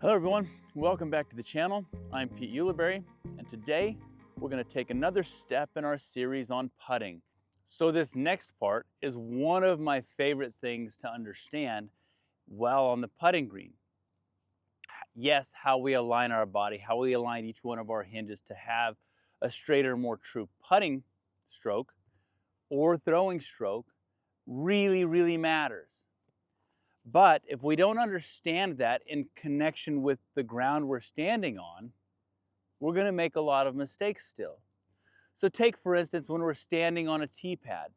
Hello everyone, welcome back to the channel. I'm Pete Ulibarri, and today we're going to take another step in our series on putting. So this next part is one of my favorite things to understand while on the putting green. Yes, how we align our body, how we align each one of our hinges to have a straighter, more true putting stroke or throwing stroke really matters. But if we don't understand that in connection with the ground we're standing on, we're going to make a lot of mistakes still. So take, for instance, when we're standing on a tee pad.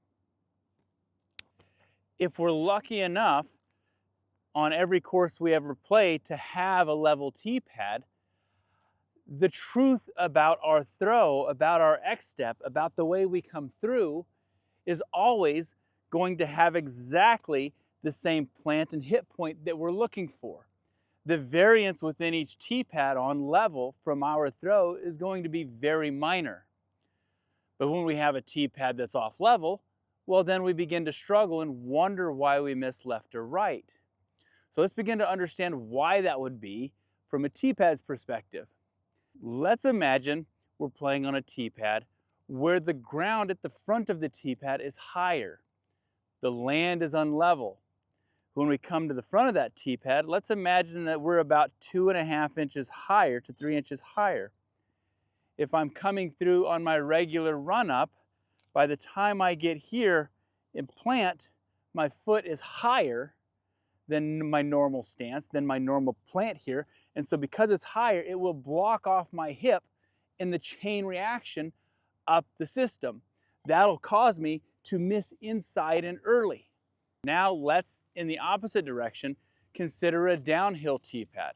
If we're lucky enough on every course we ever play to have a level tee pad, the truth about our throw, about our X-step, about the way we come through is always going to have exactly the same plant and hit point that we're looking for. The variance within each tee pad on level from our throw is going to be very minor. But when we have a tee pad that's off level, well, then we begin to struggle and wonder why we miss left or right. So let's begin to understand why that would be from a tee pad's perspective. Let's imagine we're playing on a tee pad where the ground at the front of the tee pad is higher. The land is unlevel. When we come to the front of that tee pad, let's imagine that we're about 2.5 inches higher to 3 inches higher. If I'm coming through on my regular run up, by the time I get here and plant, my foot is higher than my normal stance, than my normal plant here. And so because it's higher, it will block off my hip in the chain reaction up the system. That'll cause me to miss inside and early. Now let's, in the opposite direction, consider a downhill tee pad.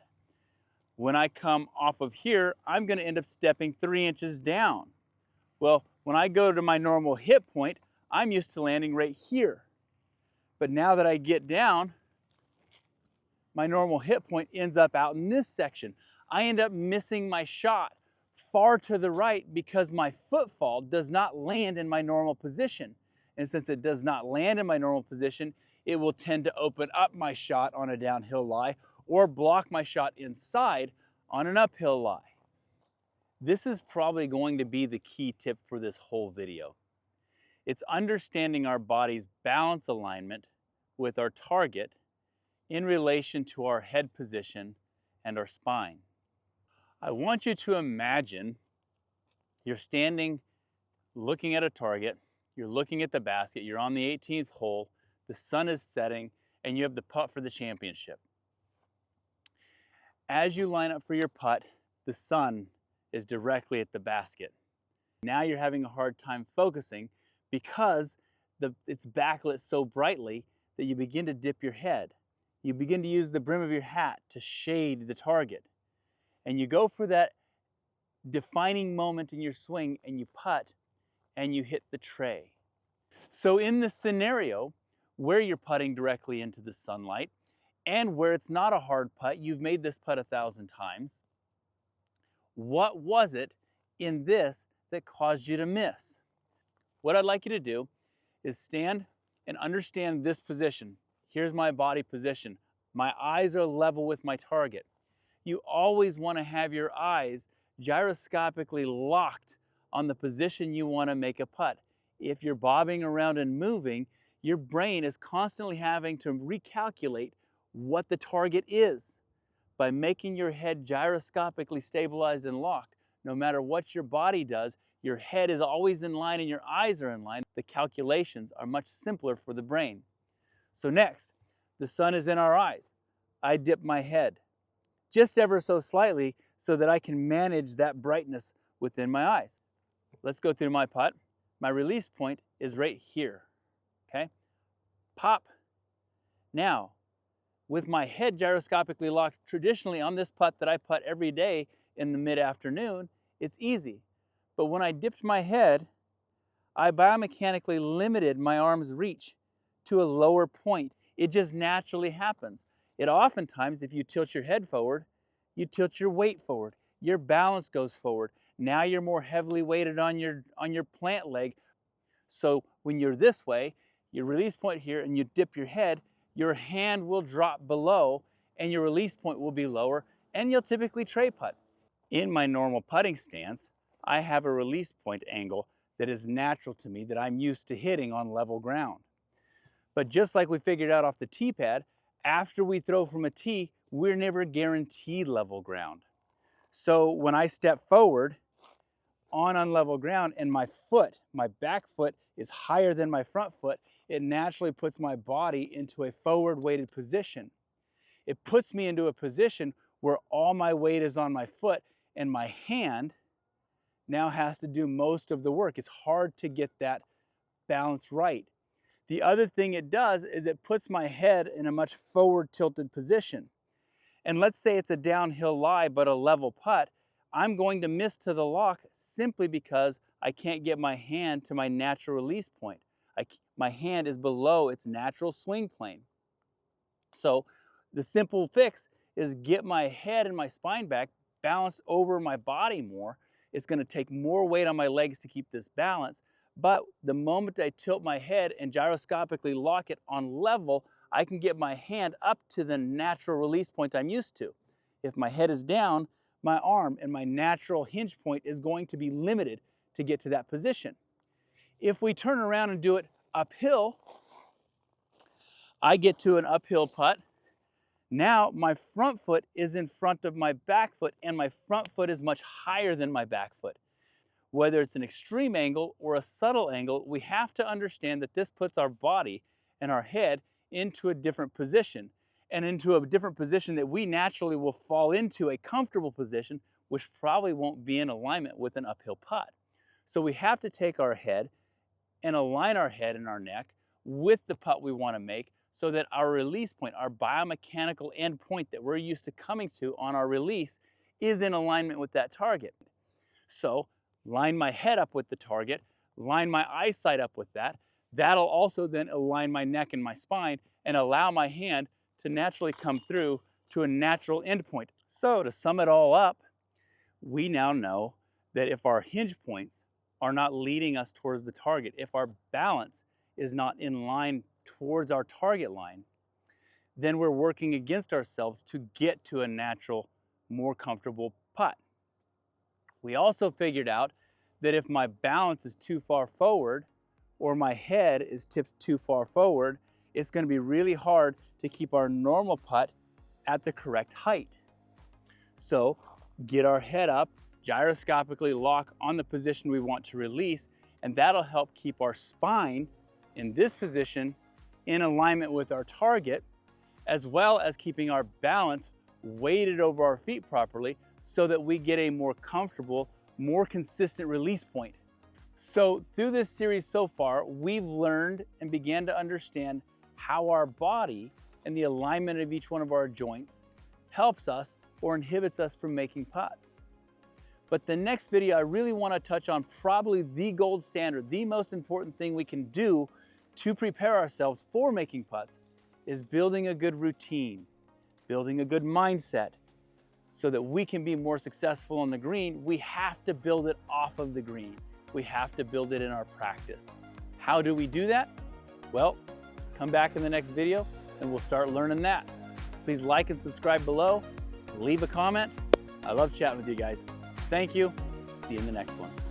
When I come off of here, I'm going to end up stepping 3 inches down. Well, when I go to my normal hit point, I'm used to landing right here. But now that I get down, my normal hit point ends up out in this section. I end up missing my shot far to the right because my footfall does not land in my normal position. And since it does not land in my normal position, it will tend to open up my shot on a downhill lie or block my shot inside on an uphill lie. This is probably going to be the key tip for this whole video. It's understanding our body's balance alignment with our target in relation to our head position and our spine. I want you to imagine you're standing looking at a target, you're looking at the basket, you're on the 18th hole, the sun is setting, and you have the putt for the championship. As you line up for your putt, the sun is directly at the basket. Now you're having a hard time focusing because it's backlit so brightly that you begin to dip your head. You begin to use the brim of your hat to shade the target. And you go for that defining moment in your swing and you putt and you hit the tray. So in this scenario where you're putting directly into the sunlight and where it's not a hard putt, you've made this putt 1,000 times, what was it in this that caused you to miss? What I'd like you to do is stand and understand this position. Here's my body position. My eyes are level with my target. You always want to have your eyes gyroscopically locked on the position you want to make a putt. If you're bobbing around and moving, your brain is constantly having to recalculate what the target is. By making your head gyroscopically stabilized and locked, no matter what your body does, your head is always in line and your eyes are in line. The calculations are much simpler for the brain. So next, the sun is in our eyes. I dip my head just ever so slightly so that I can manage that brightness within my eyes. Let's go through my putt. My release point is right here, okay? Pop. Now, with my head gyroscopically locked traditionally on this putt that I putt every day in the mid-afternoon, it's easy. But when I dipped my head, I biomechanically limited my arm's reach to a lower point. It just naturally happens. It oftentimes, if you tilt your head forward, you tilt your weight forward. Your balance goes forward. Now you're more heavily weighted on your plant leg. So when you're this way, your release point here and you dip your head, your hand will drop below and your release point will be lower and you'll typically tray putt. In my normal putting stance, I have a release point angle that is natural to me, that I'm used to hitting on level ground. But just like we figured out off the tee pad, after we throw from a tee, we're never guaranteed level ground. So when I step forward on unlevel ground and my foot, my back foot is higher than my front foot, it naturally puts my body into a forward weighted position. It puts me into a position where all my weight is on my foot and my hand now has to do most of the work. It's hard to get that balance right. The other thing it does is it puts my head in a much forward tilted position. And let's say it's a downhill lie but a level putt, I'm going to miss to the lock simply because I can't get my hand to my natural release point. My hand is below its natural swing plane. So the simple fix is get my head and my spine back balanced over my body more. It's going to take more weight on my legs to keep this balance. But the moment I tilt my head and gyroscopically lock it on level, I can get my hand up to the natural release point I'm used to. If my head is down, my arm and my natural hinge point is going to be limited to get to that position. If we turn around and do it uphill, I get to an uphill putt. Now my front foot is in front of my back foot and my front foot is much higher than my back foot. Whether it's an extreme angle or a subtle angle, we have to understand that this puts our body and our head into a different position, and into a different position that we naturally will fall into a comfortable position, which probably won't be in alignment with an uphill putt. So we have to take our head and align our head and our neck with the putt we want to make so that our release point, our biomechanical end point that we're used to coming to on our release, is in alignment with that target. So line my head up with the target, line my eyesight up with that. That'll also then align my neck and my spine and allow my hand to naturally come through to a natural endpoint. So to sum it all up, we now know that if our hinge points are not leading us towards the target, if our balance is not in line towards our target line, then we're working against ourselves to get to a natural, more comfortable putt. We also figured out that if my balance is too far forward or my head is tipped too far forward, it's going to be really hard to keep our normal putt at the correct height. So get our head up, gyroscopically lock on the position we want to release, and that'll help keep our spine in this position in alignment with our target, as well as keeping our balance weighted over our feet properly so that we get a more comfortable, more consistent release point. So through this series so far, we've learned and began to understand how our body and the alignment of each one of our joints helps us or inhibits us from making putts. But the next video, I really want to touch on probably the gold standard, the most important thing we can do to prepare ourselves for making putts, is building a good routine, building a good mindset. So that we can be more successful on the green, we have to build it off of the green. We have to build it in our practice. How do we do that? Well, come back in the next video and we'll start learning that. Please like and subscribe below. Leave a comment. I love chatting with you guys. Thank you. See you in the next one.